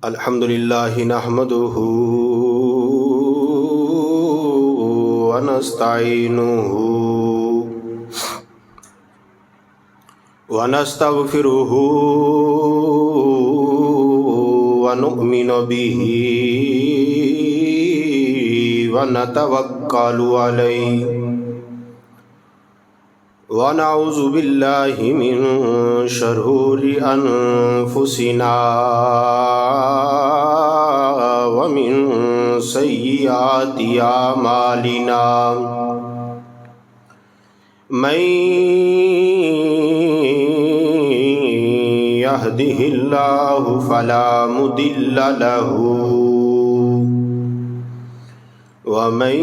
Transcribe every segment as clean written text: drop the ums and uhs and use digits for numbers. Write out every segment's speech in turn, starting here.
الحمد للہ نحمده ونستعینه ونستغفره ونؤمن به ونتوکل علیہ ونعوذ باللہ من شرور انفسنا ومن سیئات اعمالنا من يهده الله فلا مضل له ومن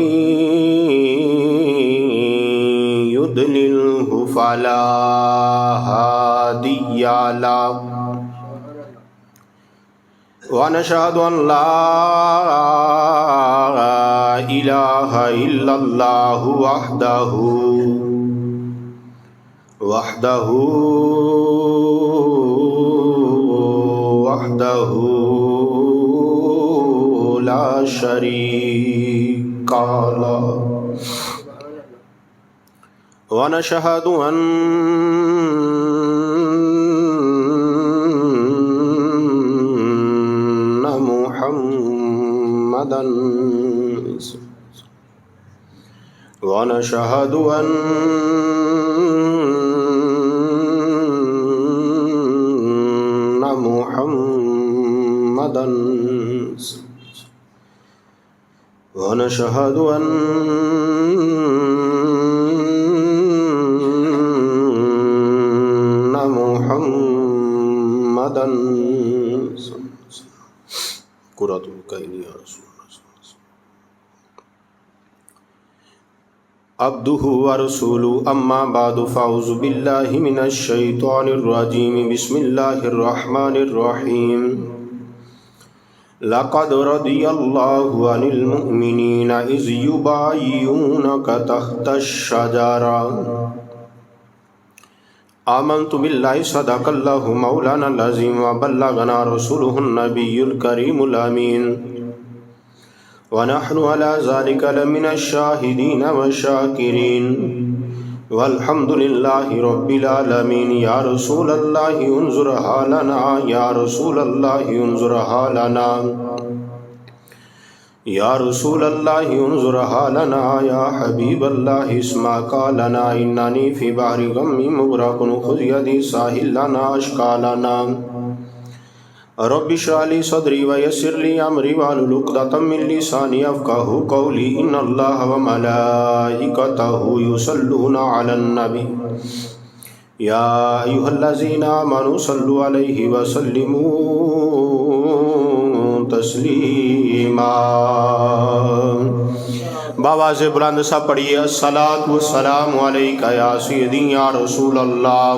يضلله فلا هادي له ونشهد أن لا إله إلا الله وحده لا شريك له ونشهد أن محمدا ونشهد أن محمدا ونشهد أن محمدا قرۃ العین یا رسول اللہ عبدہ ورسولہ اما بعد فاعوذ باللہ من الشیطان الرجیم بسم اللہ الرحمن الرحیم لقد رضی اللہ عن المؤمنین اذ یبایعونک تحت الشجرہ آمنت باللہ صدق اللہ مولانا العظیم وبلغنا رسولہ النبی الکریم الامین ونحن على ذلك لمن الشاہدین والشاکرین والحمد للہ رب العالمین یا رسول اللہ انظر حالنا یا رسول اللہ انظر حالنا یا رسول اللہ انظر حالنا یا حبیب اللہ اسمع قالنا اننی فی بحر غم مغرق خذ یدی ساحل لنا اشکالنا رب اشرح لی صدری ویسر لی امری واحلل عقدۃ من لسانی یفقہوا قولی ان اللہ وملائکتہ یصلون علی النبی یا ایھا الذین آمنوا صلوا علیہ وسلموا تسلیما بآواز بلند سا پڑھیے الصلاۃ والسلام علیک یا سیدی یا رسول اللہ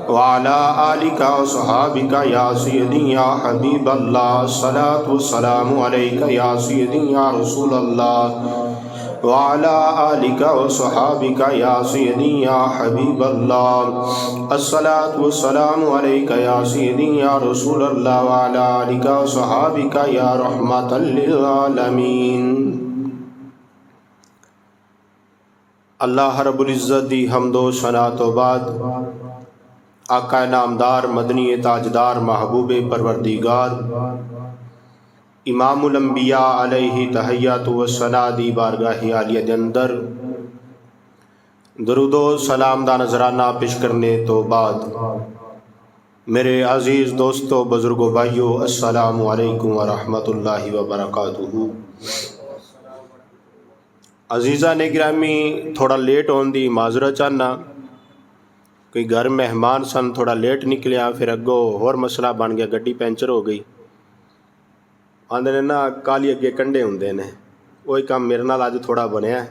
وعلی آلک وصحابک یا سیدی یا حبیب اللہ الصلاۃ والسلام علیک یا سیدی یا رسول اللہ وعلی آلک وصحابک یا سیدی یا حبیب اللہ الصلاۃ والسلام علیک یا سیدی یا رسول اللہ وعلی آلک وصحابک یا رحمۃ للعالمین۔ اللہ رب العزت دی حمد و ثنا تو بعد آقا نامدار مدنی تاجدار محبوب پروردگار امام الانبیاء علیہ تحیات و ثنا دی بارگاہ عالیہ دے اندر درود و سلام دا نذرانہ پیش کرنے تو بعد میرے عزیز دوستو بزرگو بھائیو السلام علیکم ورحمۃ اللہ وبرکاتہ۔ عزیزان گرامی تھوڑا لیٹ ہون دی معذرت چاہنا، کوئی گھر مہمان سن تھوڑا لیٹ نکلیا، پھر اگوں اور مسئلہ بن گیا، گڈی پینچر ہو گئی، آندے نے نا کالی اگے کنڈے ہوندے نے، وہی کام میرے نال اج تھوڑا بنیا ہے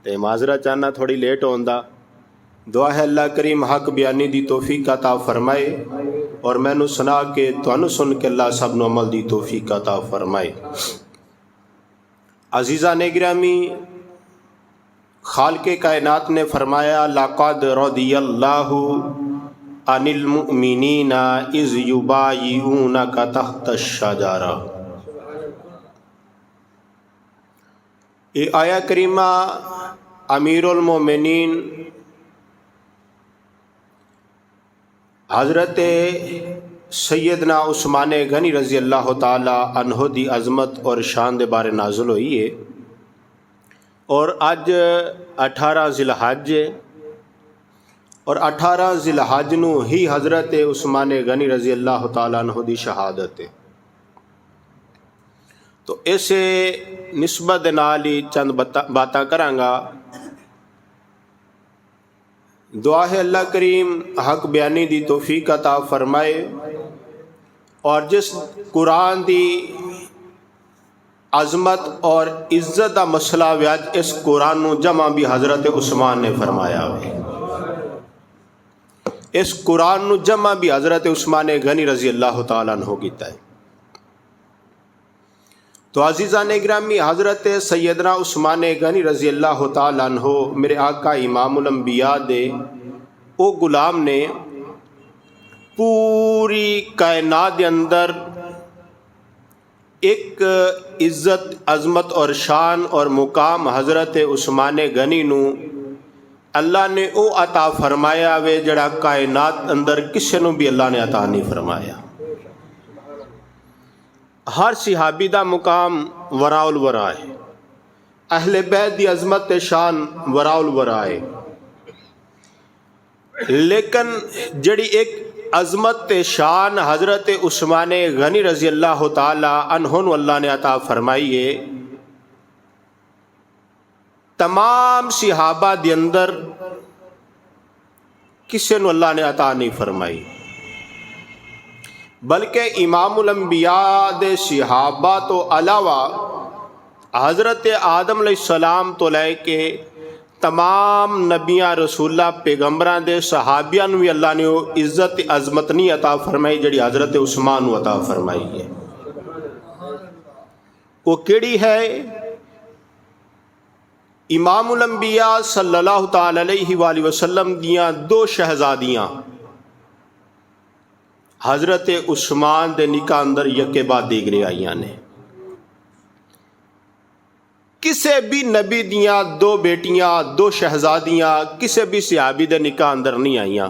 تے معذرت چاہنا تھوڑی لیٹ ہوندا۔ دعا ہے اللہ کریم حق بیانی دی توفیق عطا فرمائے اور مینوں سنا کے تانوں سن کے اللہ سب نو عمل دی توفیق عطا فرمائے۔ عزیزان گرامی، خالق کائنات نے فرمایا لقد رضی اللہ عن المؤمنین اذ یبایعونک تحت الشجرہ۔ یہ آیا کریمہ امیر المومنین حضرت سیدنا عثمان غنی رضی اللہ تعالی عنہ دی عظمت اور شان دے بارے نازل ہوئی ہے، اور اج 18 ذی الحج اور 18 ذی الحج نو ہی حضرت عثمان غنی رضی اللہ تعالی عنہ دی شہادت ہے۔ تو اسے نسبت نال ہی چند باتاں کرانگا۔ دعا ہے اللہ کریم حق بیانی دی توفیق عطا فرمائے، اور جس قرآن دی عظمت اور عزت دا مسئلہ ویج اس قرآن نو جمع بھی حضرت عثمان نے فرمایا ہے۔ اس قرآن نو جمع بھی حضرت عثمان غنی رضی اللہ تعالیٰ عنہ کیتا ہے۔ تو عزیزان گرامی، حضرت سیدنا عثمان غنی رضی اللہ تعالیٰ عنہ میرے آقا امام الانبیاء دے او غلام نے پوری کائنات دے اندر ایک عزت، عظمت اور شان اور مقام حضرت عثمان غنی نو اللہ نے او عطا فرمایا وے جڑا کائنات اندر کسے نو بھی اللہ نے عطا نہیں فرمایا۔ ہر صحابی دا مقام وراء الورا ہے، اہل بیت دی عظمت شان وراء الورا ہے، لیکن جڑی ایک عظمت شان حضرت عثمان غنی رضی اللہ تعالی عنہ نو اللہ نے عطا فرمائی ہے، تمام صحابہ دے اندر کسے نو اللہ نے عطا نہیں فرمائی، بلکہ امام الانبیاء دے صحابہ تو علاوہ حضرت آدم علیہ السلام تو لے کے تمام نبیاں رسولہ پیغمبراں دے صحابیاں نو بھی اللہ نے عزت عظمت نہیں عطا فرمائی جڑی حضرت عثمان نو عطا فرمائی ہے۔ وہ کیڑی ہے؟ امام الانبیاء صلی اللہ تعالی علیہ وآلہ وسلم دیاں 2 شہزادیاں حضرت عثمان دے نکاح اندر یکے بعد دیگرے آئیاں نے۔ کسے بھی نبی دیاں 2 بیٹیاں، 2 شہزادیاں کسے بھی صحابی دے نکاح اندر نہیں آئیاں۔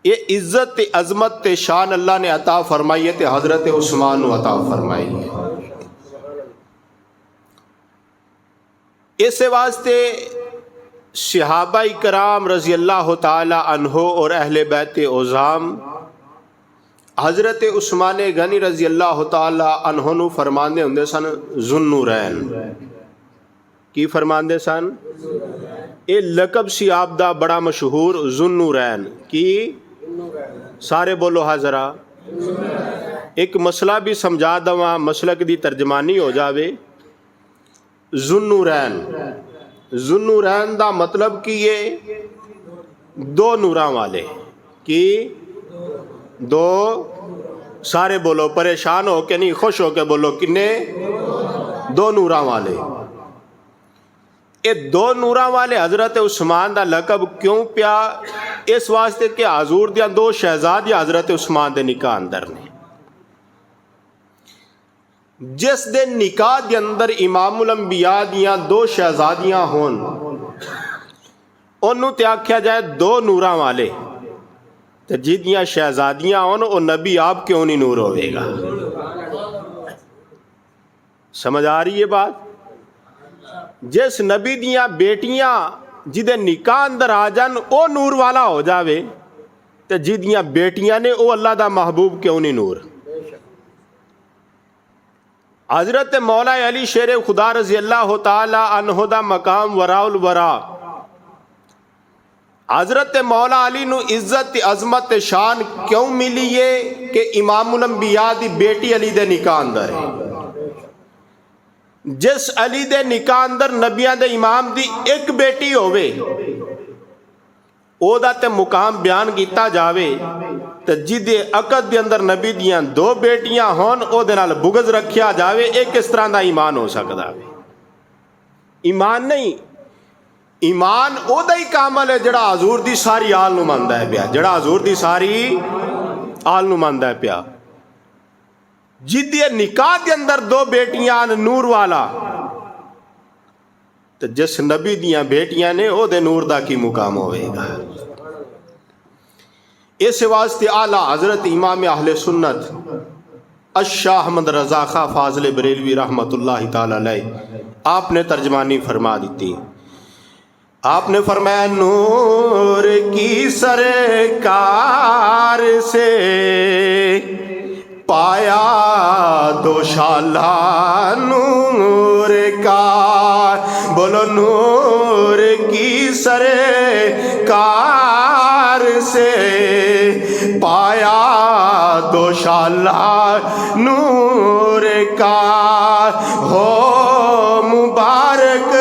یہ عزت عظمت شان اللہ نے عطا فرمائی ہے تے حضرت عثمان نو عطا فرمائی ہے۔ اس واسطے صحابہ کرام رضی اللہ تعالی عنہ اور اہل بیت عظام حضرت عثمان غنی رضی اللہ تعالی عنہ نو فرماندے ہوندے سن ذوالنورین۔ کی فرماندے سن؟ اے لقب سی آپ دا بڑا مشہور ذوالنورین۔ کی؟ سارے بولو ہاں ذرا۔ ایک مسئلہ بھی سمجھا دواں، مسلک دی ترجمانی ہو جاوے۔ ذوالنورین، ذوالنورین دا مطلب کی یہ 2 نوراں والے۔ کی؟ 2؟ سارے بولو، پریشان ہو کے نہیں، خوش ہو کے بولو، کنے؟ 2 نوراں والے۔ یہ 2 نوراں والے حضرت عثمان دا لقب کیوں پیا؟ اس واسطے کہ حضور دیاں 2 شہزادی حضرت عثمان دے نکاح اندر نے۔ جس دے نکاح دے اندر امام الانبیاء دیاں 2 شہزادیاں ہون، انہوں تے آکھیا جائے 2 نوراں والے، تو جدیاں شہزادیاں ہون او نبی آپ کیوں نہیں نور ہوئے گا؟ سمجھ آ رہی ہے بات؟ جس نبی دیاں بیٹیاں جدے نکاح اندر آ جان او نور والا ہو جاوے، تو جدیاں بیٹیاں نے او اللہ دا محبوب کیوں نہیں نور؟ حضرت مولا علی شیر خدا رضی اللہ تعالی عنہ دا مقام وراء الورا، حضرت مولا علی نو عزت عظمت شان کیوں ملی ہے کہ امام الانبیاء دی بیٹی علی دے نکاح اندر ہے۔ جس علی دے نکاح اندر نبیاں دے امام دی ایک بیٹی ہوئے، او دا تے مقام بیان کیتا جاوے، تے جدے عقد دے اندر نبی دیاں 2 بیٹیاں ہون او دے نال بغض رکھیا جاوے، ایک اس طرح دا ایمان ہو سکدا ہے؟ ایمان نہیں۔ ایمان اودا ہی کامل ہے جڑا حضور دی ساری آل نو ماندا ہے پیا، جڑا حضور دی ساری آل نو ماندا ہے پیا۔ جدی نکاح دے اندر دو بیٹیاں نور والا، تو جس نبی دیاں بیٹیاں نے او دے نور دا کی مقام ہوئے گا۔ اس واسطے اعلیٰ حضرت امام اہل سنت الشاہ احمد رضا خان فاضل بریلوی رحمۃ اللہ تعالی علیہ آپ نے ترجمانی فرما دیتی۔ آپ نے فرمایا نور کی سرکار سے پایا دوشالہ نور کا، بولو نور کی سرکار سے پایا دوشالہ نور کا، ہو مبارک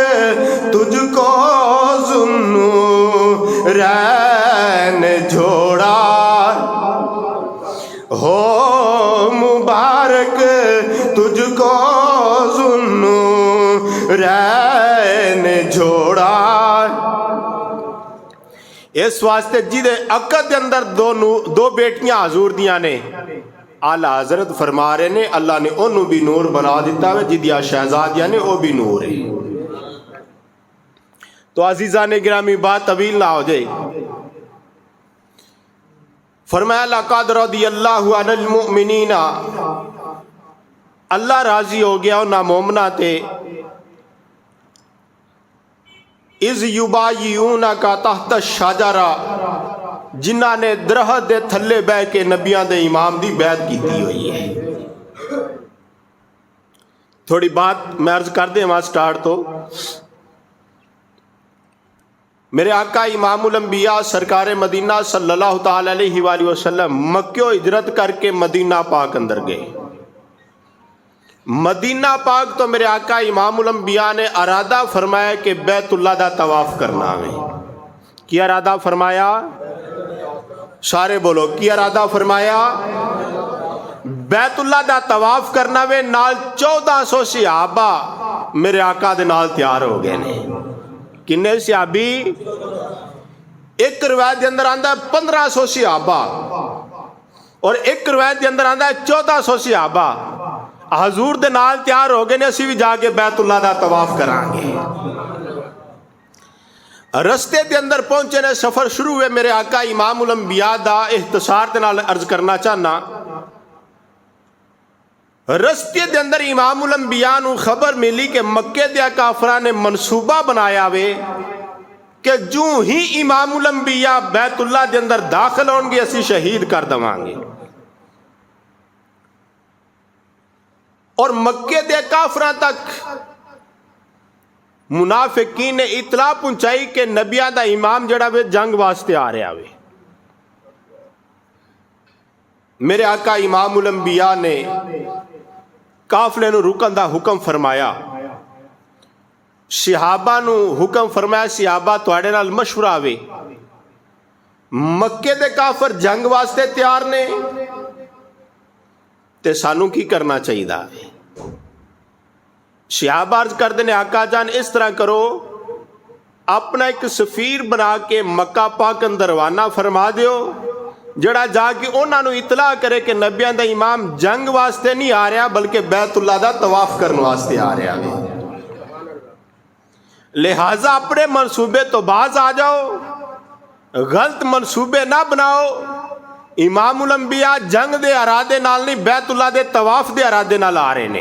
تجھ کو ذوالنورین جوڑا، ہو مبارک تجھ کو ذوالنورین جوڑا۔ اس واسطے جدے عقد دے اندر دو بیٹیاں حضور دیاں نے، اعلیٰ حضرت فرما رہے نے اللہ نے انہوں بھی نور بنا دیتا ہے، جدیاں شہزادیاں نے وہ بھی نور ہے۔ تو عزیزان گرامی بات طویل نہ ہو جائے، فرمایا لقد رضی اللہ عن المؤمنین، اللہ راضی ہو گیا انہاں مومنہ تے، اذ یبایعونک تحت الشجرہ، جنہاں نے درخت دے تھلے بہ کے نبیاں دے امام دی بیعت کیتی ہوئی ہے۔ تھوڑی بات میں عرض کر دیں وہاں سٹارٹ تو، میرے آقا امام الانبیاء سرکار مدینہ صلی اللہ تعالی علیہ وآلہ وسلم مکہ ہجرت کر کے مدینہ پاک اندر گئے۔ مدینہ پاک تو میرے آقا امام الانبیاء نے ارادہ فرمایا کہ بیت اللہ دا طواف کرنا ہے۔ کیا ارادہ فرمایا؟ سارے بولو، کیا ارادہ فرمایا؟ بیت اللہ دا طواف کرنا ہے۔ نال 1400 صحابہ میرے آقا دے نال تیار ہو گئے نے۔ کنے صحابی؟ ایک روایت دے اندر آندہ ہے 1500 صحابہ، اور ایک روایت دے اندر آندہ ہے 1400 صحابہ حضور دے نال تیار ہو گئے نے، اسی بھی جا کے بیت اللہ دا طواف کران گے۔ رستے دے اندر پہنچے نے، سفر شروع ہوئے، میرے آقا امام الانبیاء دا اختصار دے نال عرض کرنا چاہنا، رستے دے اندر امام الانبیاء نو خبر ملی کہ مکے دے کافراں نے منصوبہ بنایا وے کہ جو ہی امام الانبیاء بیت اللہ دے اندر داخل ہون گے اسی شہید کر دواں گے۔ اور مکے دے کافراں تک منافقین نے اطلاع پہنچائی کہ نبیاں دا امام جڑا وے جنگ واسطے آ رہا وے۔ میرے آقا امام الانبیاء نے قافلے نو رکن دا حکم فرمایا، صحابہ نو حکم فرمایا صحابہ تواڈے نال مشورہ وے، مکے دے کافر جنگ واسطے تیار نے تے سانو کی کرنا چاہیے؟ صحابہ عرض کر دینے آقا جان اس طرح کرو، اپنا ایک سفیر بنا کے مکہ پاک اندر روانہ فرما دیو، جڑا جا کے انہاں نو اطلاع کرے کہ نبیاں دا امام جنگ واسطے نہیں آ رہا بلکہ بیت اللہ دا طواف کرنے واسطے آ رہا ہے۔ لہٰذا اپنے منصوبے تو باز آ جاؤ، غلط منصوبے نہ بناؤ۔ امام الانبیاء جنگ دے ارادے نال نہیں، بیت اللہ دے طواف دے ارادے نال آ رہے نے۔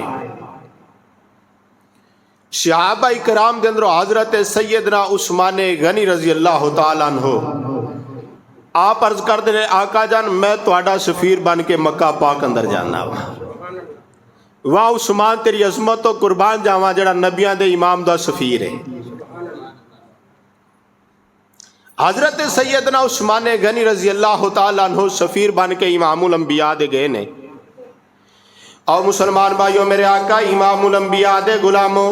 صحابہ کرام دے اندر حضرت سیدنا عثمان غنی رضی اللہ تعالیٰ عنہ آپ عرض کر دے آقا جان میں تواڈا سفیر بن کے مکہ پاک اندر جانا وا، واہ عثمان تیری عظمت تو قربان جاواں جڑا نبیاں دے امام دا سفیر ہے۔ حضرت سیدنا عثمان غنی رضی اللہ تعالیٰ عنہ سفیر بن کے امام الانبیاء دے گئے نے۔ اور مسلمان بھائیوں، میرے آقا امام الانبیاء دے غلاموں،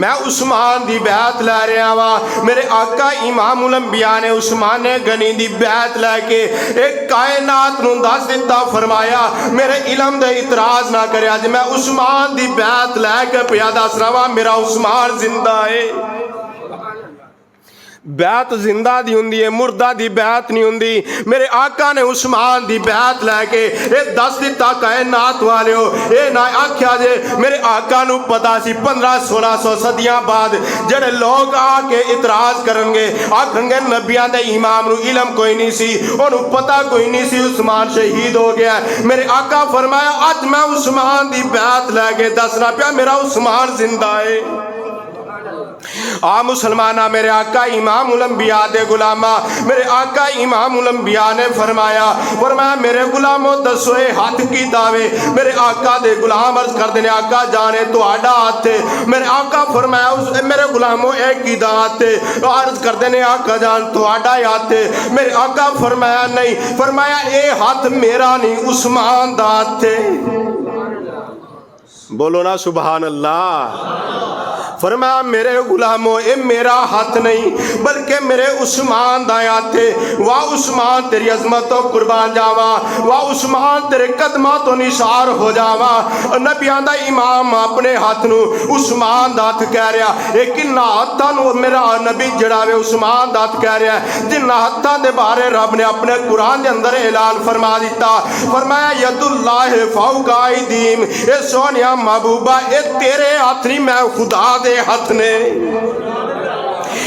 میں عثمان دی بیعت لے رہا وا. میرے آقا امام الانبیاء نے عثمان غنی دی بیعت لے کے ایک کائنات نو دس دیتا. فرمایا میرے علم دے اعتراض نہ کرے, اج میں عثمان دی بیعت لے کے پیا دس رہا وا میرا عثمان زندہ ہے. بیعت زندہ دی ہوندی ہے, مردہ دی بیعت نہیں ہوندی. میرے آقا نے عثمان دی بیعت لے کے اے دس دیتا کائنات والے ہو. اے نہ آکھیا جے میرے آقا نو پتا سی 1500-1600 صدیاں بعد جڑے لوگ آ کے اعتراض کرن گے, آکھن گے نبیاں دے امام نو علم کوئی نہیں سی, اونوں پتہ کوئی نہیں سی, عثمان شہید ہو گیا. میرے آقا فرمایا اج میں عثمان دی بیعت لے کے دسنا پیا میرا عثمان زندہ ہے. مسلمانہ میرے آقا امام الانبیاء دے غلامہ, میرے آقا امام الانبیاء نے فرمایا میرے غلاموں دسو اے ہاتھ کی دعوے. میرے آقا دے غلام عرض کر دینے آقا جانے تو آڈا ہاتھ ہے. میرے آقا فرمایا میرے غلاموں ایک کی دعوت ہے. عرض کر دینے آقا جان تو آڈا ہاتھ ہے. میرے آقا فرمایا نہیں, فرمایا اے ہاتھ میرا نہیں عثمان دا ہاتھ ہے. بولو نا سبحان اللہ. فرمایا میرے غلاموں اے میرا ہاتھ نہیں بلکہ میرے عثمان دا ہاتھ ہے. واہ عثمان تیری عظمتوں قربان جاوا, واہ عثمان تیرے قدماں تو نثار ہو جاوا. نبیاں دا امام اپنے ہاتھ نو عثمان دا ہاتھ کہہ رہا. لیکن ہاتھاں نو میرا نبی جڑا وے عثمان دا ہاتھ کہہ رہا ہے, جن ہاتھاں دے بارے رب نے اپنے قرآن دے اندر اعلان فرما دیتا. فرمایا ید اللہ فوق ایدیہم, اے سونیا محبوبہ اے تیرے ہاتھ نہیں میں خدا دے ہاتھ نے,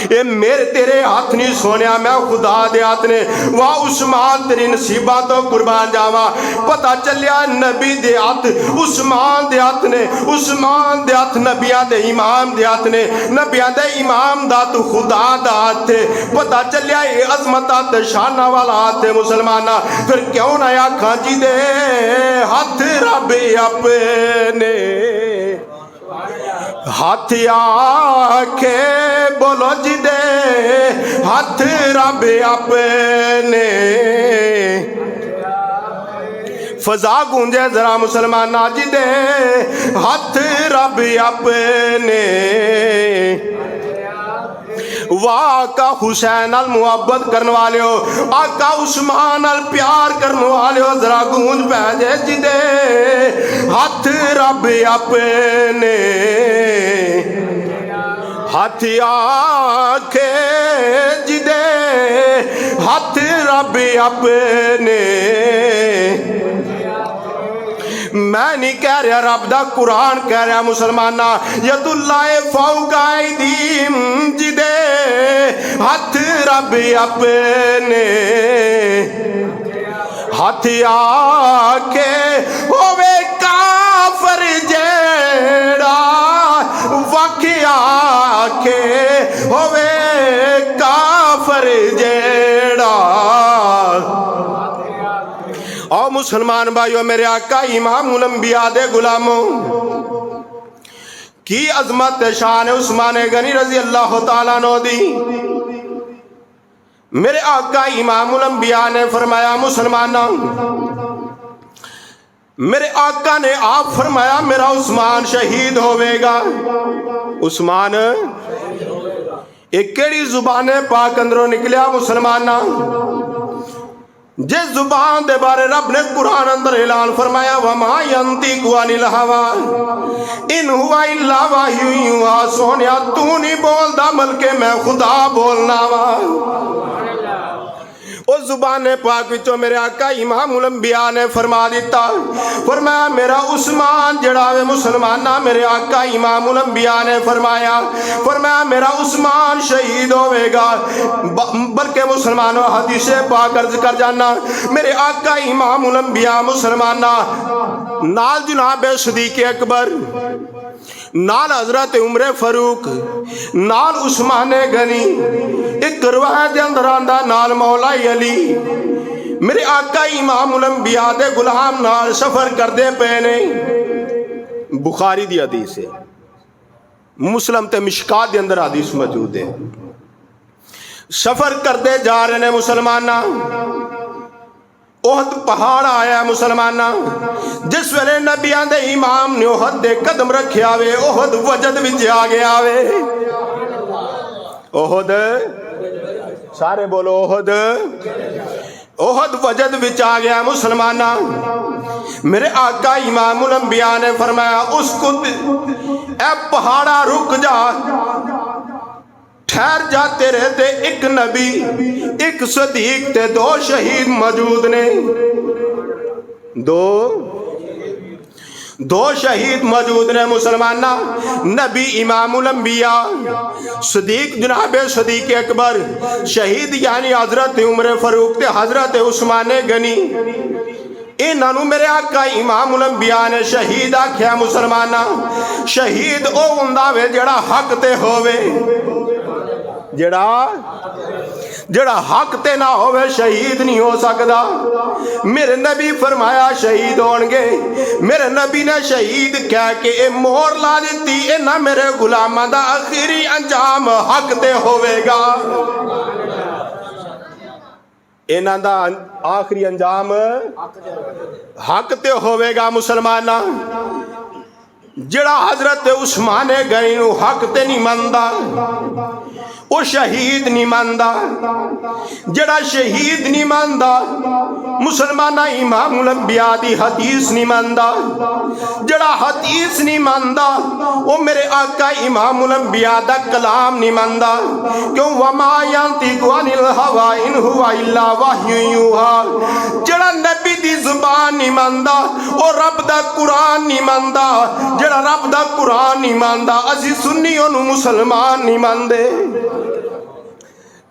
اے میرے تیرے ہاتھ نہیں سونیا میں خدا دے ہاتھ نے. واہ عثمان تیری نصیبات تو قربان جاوا. پتہ چلیا نبی دے ہاتھ عثمان دے ہاتھ نے, عثمان دے ہاتھ نبیاں دے امام دے ہاتھ نے, نبیاں دے امام دا تو خدا دا ہاتھ ہے. پتہ چلیا اے عظمتات شانہ والا ہاتھ ہے. مسلمانہ پھر کیوں نہ آکھاں جی دے ہاتھ رب اپنے ہاتھ آکھے بولو جی دے ہاتھ رب اپنے. فضا گونجے ذرا مسلمان جی دے ہاتھ رب اپنے. واہ آقا حسین ال محبت کرنے والے ہو, آقا عثمان ال پیار کرنے والے ہو, ذرا گونج پہ جے جی دے ہاتھ رب اپنے. ہاتھ آکھے جی دے ہاتھ رب اپنے. میں نہیں کہہ رہا رب دا قرآن کہہ رہا مسلمانہ. ید اللہ فوق ایدیہم جی دے ہاتھ رب اپنے. ہاتھ آکھے ہووے کافر جیڑا وکھ آکھے ہووے کافر جیڑا. او مسلمان بھائیو میرے آقا امام الانبیاء دے غلاموں کی عظمت شان عثمان غنی رضی اللہ تعالیٰ عنہ دی. میرے آقا امام الانبیاء نے فرمایا مسلمانوں, میرے آقا نے آپ فرمایا میرا عثمان شہید ہوئے گا. عثمان ایک کیڑی زبان پاک اندروں نکلیا مسلمانہ, جس زبان دے بارے رب نے قرآن اندر اعلان فرمایا وما ینطق عن الہوی ان ہوا الا وحی یوحی. سونیا تو نہیں بولدا بلکہ میں خدا بولنا وا. اس زبان پاک وچوں میرے آقا امام الانبیاء نے فرما دیتا, فرمایا میرا عثمان جڑا وے مسلمانہ, میرے آقا امام الانبیاء نے فرمایا میرا عثمان شہید ہوئے گا. بلکہ مسلمانوں حدیث پاک عرض کر جانا, میرے آقا امام الانبیاء مسلمانہ نال جناب صدیق اکبر, نال حضرت عمر فاروق, نال عثمان غنی, ایک روایت دے اندر آندا نال مولا علی. میرے آقا امام الانبیاء دے غلام نال سفر کردے پے نے. بخاری دی حدیث ہے, مسلم تے مشکات دے اندر حدیث موجود ہے. سفر کردے جا رہے نے مسلمانہ, احد پہاڑ آیا مسلمانہ، جس ویلے نبیاں دے امام نے احد دے قدم رکھیا وے، احد وجد وچ آ گیا وے۔ احد، سارے بولو احد، احد وجد وچ آ گیا مسلمانہ۔ میرے آقا امام الانبیاء نے فرمایا اسکت، اے پہاڑا رک جا، ٹھہر جا، تیرے تے ایک نبی، ایک صدیق تے دو شہید موجود نے، دو شہید موجود نے مسلمانہ، نبی امام الانبیاء، صدیق جناب صدیق اکبر، شہید یعنی حضرت عمر فاروق تے حضرت عثمان غنی۔ انہاں نوں میرے آقا امام الانبیاء نے شہید آکھیا مسلمانہ۔ شہید او ہوندا وے جڑا حق تے ہووے، جڑا حق تے نہ ہووے شہید نہیں ہو سکدا۔ میرے نبی فرمایا شہید ہون گے، میرے نبی نے شہید کہہ کے اے مہر لا دیتی، انہاں میرے غلاماں دا آخری انجام حق تے ہووے گا، انہاں دا آخری انجام حق تے ہووے گا مسلمانہ۔ جڑا حضرت عثمان غنی نو حق تے نہیں مندا وہ شہید نہیں ماندا، جڑا شہید نہیں ماندا مسلمانہ امام الانبیاء دی حدیث نہیں ماندا، جڑا حدیث نہیں ماندا وہ میرے آقا امام الانبیاء دا کلام نہیں ماندا، کیوں وما ینطق عن الہوی ان ہوا الا وحی یوحی۔ جڑا نبی دی زبان نہیں ماندا وہ رب دا قرآن نہیں ماندا، جڑا رب دا قرآن نہیں ماندا اسی سنیوں نو مسلمان نہیں ماندے۔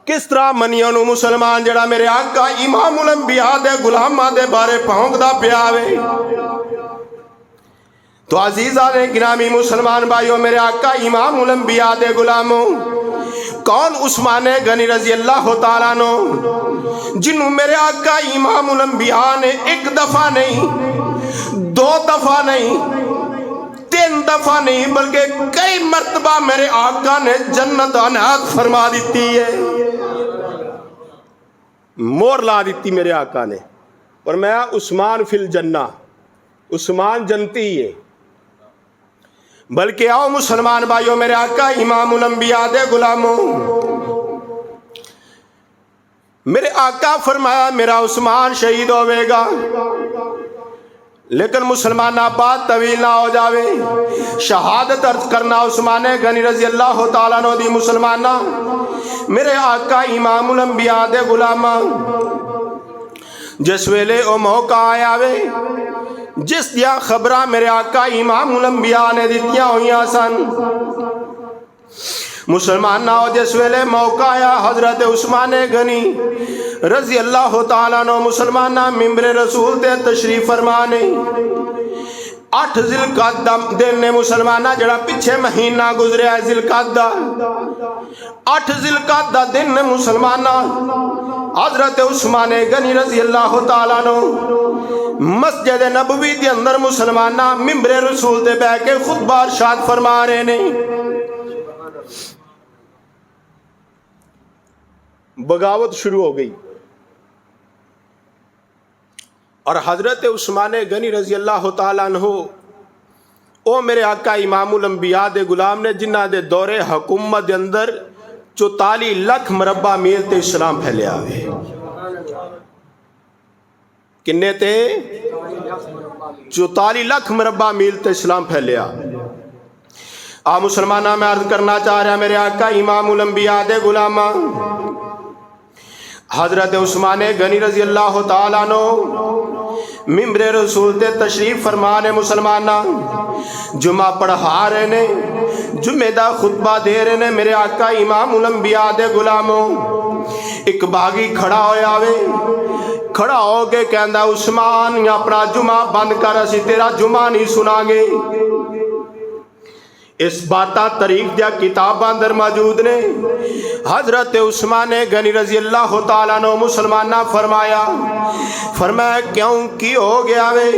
کس طرح منیوں نو مسلمان جڑا میرے آقا امام الانبیاء دے غلاماں دے بارے پھونکدا پیا وے۔ تو عزیزان گرامی مسلمان بھائیوں، میرے آقا امام الانبیاء دے غلاموں، کون عثمان غنی رضی اللہ تعالیٰ عنہ، جنہوں میرے آقا امام الانبیاء نے ایک دفعہ نہیں، دو دفعہ نہیں، تین دفعہ نہیں، بلکہ کئی مرتبہ میرے آقا نے جنت عنایت فرما دیتی ہے، مور لا دیتی میرے آقا نے، اور میں عثمان فی الجنہ، عثمان جنتی ہے۔ بلکہ آؤ مسلمان بھائیوں، میرے آقا امام الانبیاء دے غلاموں، میرے آقا فرمایا میرا عثمان شہید ہوئے گا، لیکن مسلمانہ بات طویل نہ ہو جاوے، شہادت عرض کرنا عثمان غنی رضی اللہ تعالیٰ عنہ دی مسلمانہ، میرے آقا امام الانبیاء دے غلامہ، جس ویلے او موقع آیا وے، جس دیا خبرہ میرے آقا امام الانبیاء نے دیتیاں ہوئیاں سن، مسلمان نہ ہو، جس ویلے موقع آیا حضرت عثمان غنی رضی اللہ تعالیٰ عنہ مسلمانہ ممبر رسول تے تشریف فرمانے، 8 ذوالقعدہ دن نے مسلمانہ جڑا پچھے مہینہ گزرے ہے ذوالقعدہ، 8 ذوالقعدہ دن نے مسلمانہ حضرت عثمان غنی رضی اللہ تعالیٰ عنہ مسجد نبوی دے اندر مسلمانہ ممبر رسول دے بہ کے خطبہ ارشاد فرما رہے نے۔ بغاوت شروع ہو گئی اور حضرت عثمان غنی رضی اللہ تعالیٰ عنہ او میرے آقا امام الانبیاء دے غلام نے، جنہ دے دور حکومت دے اندر 44 لاکھ مربع میل تے اسلام پھیلیا ہوئے۔ کنے تے 44 لاکھ مربع میل تے اسلام پھیلیا۔ مسلمانہ میں عرض کرنا چاہ رہا میرے آقا امام الانبیاء دے غلامہ حضرت عثمان غنی رضی اللہ تعالیٰ عنہ ممبر رسول تے تشریف فرمانے، مسلمانہ جمعہ پڑھا رہے نے، جمعہ دا خطبہ دے رہے نے، میرے آقا امام الانبیاء دے غلاموں، ایک باغی کھڑا ہویا وے، کھڑا ہو کے کہندا عثمان اپنا جمعہ بند کر، اسی تیرا جمعہ نہیں سنا گے۔ اس باتاں تاریخ دیا کتاب اندر موجود نے۔ حضرت عثمان غنی رضی اللہ تعالیٰ عنہ مسلمانہ فرمایا کیوں کی ہو گیا وے،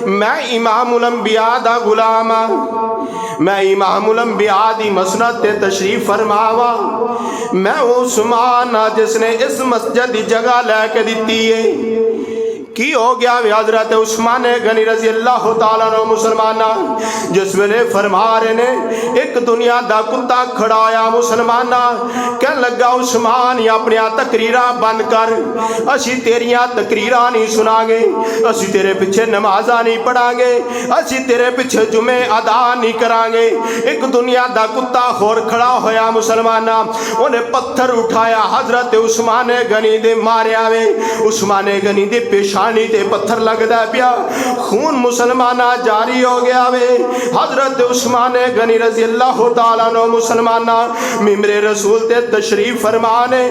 میں امام الانبیاء دا غلام ہاں، میں امام الانبیاء دی مسند تے تشریف فرماوا، میں عثمان ہاں جس نے اس مسجد دی جگہ لے کے دیتی ہے، کی ہو گیا وے حضرت عثمان غنی رضی اللہ تعالیٰ عنہ مسلمانہ جس ویلے فرما رہے نے ایک دنیا دا کتا کھڑا آیا مسلمانہ کہنے لگا عثمان یا اپنی تقریرہ بند کر اسی تیریاں تقریرہ نہیں سنا گے اسی تیرے پیچھے نمازہ نہیں پڑھا گے اسی تیرے پیچھے جمعے ادا نہیں کران گے ایک دنیا دا کتا خور کھڑا ہویا مسلمانہ انہیں پتھر اٹھایا حضرت عثمان غنی دے مارے آوے عثمان غنی دے پیشانی تے پتھر لگ دا پیا خون مسلمانہ جاری ہو گیا وے حضرت عثمان غنی رضی اللہ تعالیٰ عنہ مسلمانہ ممبر رسول تے تشریف فرمانے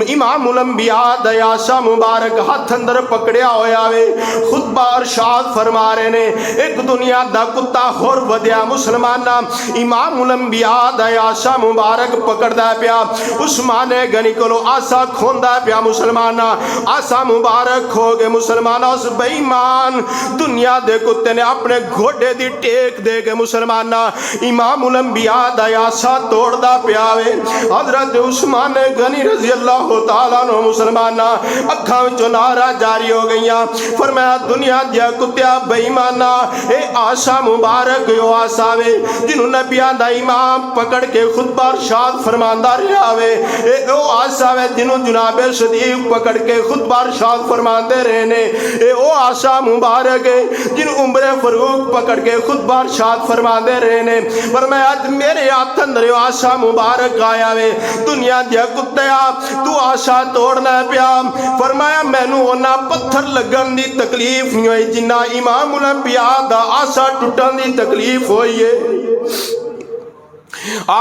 امام الانبیاء دیاشا مبارک ہاتھ اندر پکڑیا ہویا وے خطبہ ارشاد فرما رہے نے ایک دنیا دا کتا خور ودیا مسلمانہ امام الانبیاء دیاشا مبارک پکڑ دا پیا عثمان غنی کو آسا کھوندا پیا مسلمانہ آسا مبارک کھو گے مسلمانہ اس بے ایمان دنیا دے کتے نے اپنے گھوڑے دی ٹیک دے گے مسلمانہ امام الانبیاء دا آسا توڑ دا پیاوے حضرت عثمان غنی رضی اللہ تعالیٰ عنہ مسلمانہ اکھاں وچوں نعرہ جاری ہو گئیاں فرمایا دنیا دیا کتیا بے ایمانہ اے آسا مبارک یو آسا وے جنہوں نبیاں دا امام پکڑ کے خطبہ ارشاد فرماندہ رہا وے اے او آسا وے جنہوں جناب صدیق پکڑ کے خطبہ ارشاد فرماندے رہنے اے او آسا مبارک ہے جن عمر فاروق پکڑ کے خطبہ ارشاد فرماندے رہنے فرمایا میرے ہاتھ اندر آسا مبارک آیا وے دنیا دیا کتیا تو آسا توڑنا پیا فرمایا مینوں اونا پتھر لگن دی تکلیف نہیں ہوئی جنہ امام الانبیاء دا آسا ٹوٹن دی تکلیف ہوئی ہے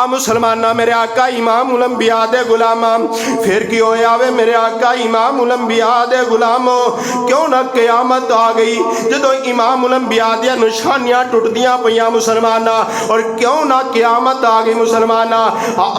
مسلمانہ میرے آقا امام الانبیاء دے غلاماں پھر کی ہویا وے میرے آقا امام الانبیاء دے غلاموں کیوں نہ قیامت آ گئی جدو امام الانبیاء دیا نشانیاں ٹوٹ دیاں پیاں مسلمانہ اور کیوں نہ قیامت آ گئی مسلمانہ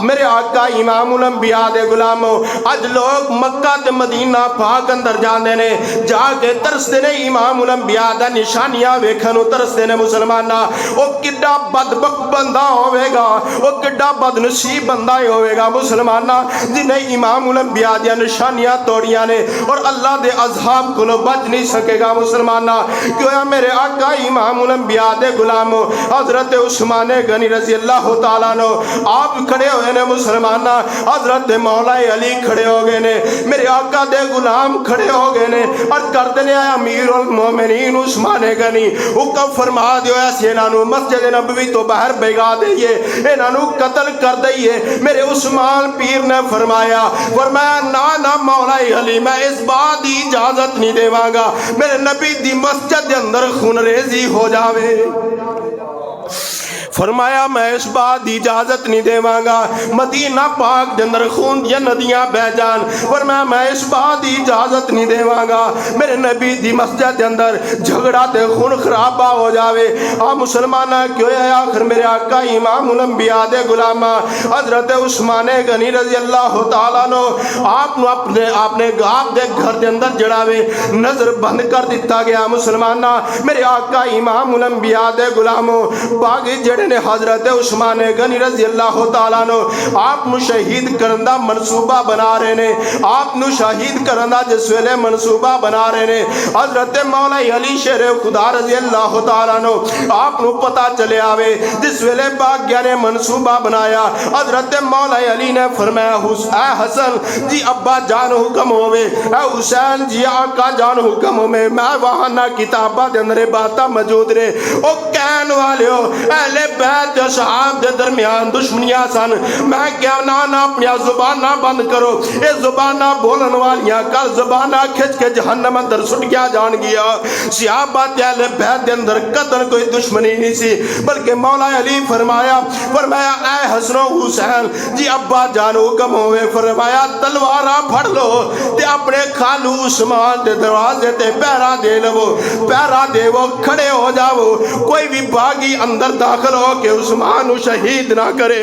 میرے آقا امام الانبیاء دے غلاموں اج لوگ مکہ تے مدینہ پاک اندر جاندے نے جا کے ترسدے نے امام الانبیاء دا نشانیاں ویکھن ترسدے نے مسلمانہ او کڈا بدبخت بندہ ہوے گا وہ کڈا بد نصیب بندہ ہی ہوئے گا مسلمانہ جنہیں امام الانبیاء دیا نشانیاں توڑیاں نے اور اللہ دے عذاب کو بچ نہیں سکے گا مسلمانہ کیوں میرے آقا امام الانبیاء دے غلاموں حضرت عثمان غنی رضی اللہ تعالیٰ عنہ آپ کھڑے ہوئے نے مسلمانہ حضرت مولا علی کھڑے ہو گئے نے میرے آقا دے غلام کھڑے ہو گئے نے اور کر دنے آیا امیر المومنین عثمان غنی حکم فرما دیو ایسے انہوں مسجد نبوی تو باہر بگا دئیے انہوں قتل کر دئیے میرے عثمان پیر نے فرمایا نا مولا علی میں اس بات دی اجازت نہیں دے گا میرے نبی دی مسجد اندر خون ریزی ہو جاوے فرمایا میں اس بات دی اجازت نہیں دے گا مدینہ پاک دے اندر خون یا ندیاں بہ جان فرمایا میں اس بات دی اجازت نہیں دے گا میرے نبی دی مسجد دے اندر جھگڑا تے خون خرابہ ہو جاوے مسلمانہ کیوں ہے آخر میرے آقا امام الانبیاء دے غلامہ حضرت عثمان غنی رضی اللہ تعالیٰ عنہ آپ نے آپ دے گھر دے اندر جڑاوے نظر بند کر دیتا گیا مسلمانہ میرے آقا امام الانبیاء دے غلاموں باغی جڑے نے حضرت عثمان غنی رضی اللہ تعالیٰ عنہ آپ نو شہید کرندہ منصوبہ بنا رہے نے آپ نو شہید کرندہ جس ویلے منصوبہ بنا رہے نے حضرت مولا علی شیر خدا رضی اللہ تعالیٰ عنہ آپ نو پتا چلے آوے جس ویلے باغیہ نے منصوبہ بنایا حضرت مولا علی نے فرمایا اے حسن جی ابا جان حکم ہوئے اے حسین جی آقا جان حکم ہوئے میں وہاں نہ کتابہ دے اندر باتہ موجود رہے او کہن والے ہو اہل بیت صحاب دے درمیان دشمنیاں سن میں کیا نانا اپنی زبانہ بند کرو اے زبانہ بولن والیاں کل زبانہ کھچ کے جہنم اندر سٹ گیا جان گیا صحابہ اہل بیت دے اندر قتل کوئی دشمنی نہیں سی بلکہ مولا علی فرمایا اے حسن و حسین جی ابا جان حکم ہوئے فرمایا تلوارہ پھڑ لو تے اپنے خالو عثمان دے دروازے تے پیرا دے لو پیرا دے وہ کھڑے ہو جاؤ کوئی بھی باغی اندر داخل ہو کہ عثمان شہید نہ کرے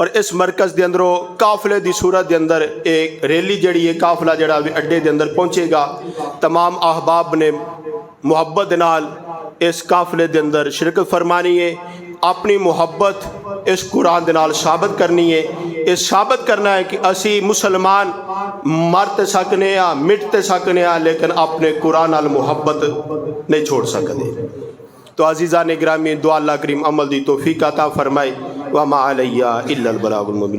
اور اس مرکز دے اندروں قافلے دی صورت دے اندر ایک ریلی جڑی ہے قافلہ جڑا بھی اڈے دے اندر پہنچے گا. تمام احباب نے محبت نال اس قافلے دے اندر شرکت فرمانی ہے. اپنی محبت اس قرآن دے نال ثابت کرنی ہے. اس ثابت کرنا ہے کہ اسی مسلمان مر تے سکنے ہاں مٹ تے سکنے ہاں لیکن اپنے قرآن نال محبت نہیں چھوڑ سکتے. تو عزیزان گرامی دعا اللہ کریم عمل دی توفیق عطا فرمائے. وما علیہ الا البلاغ المبین.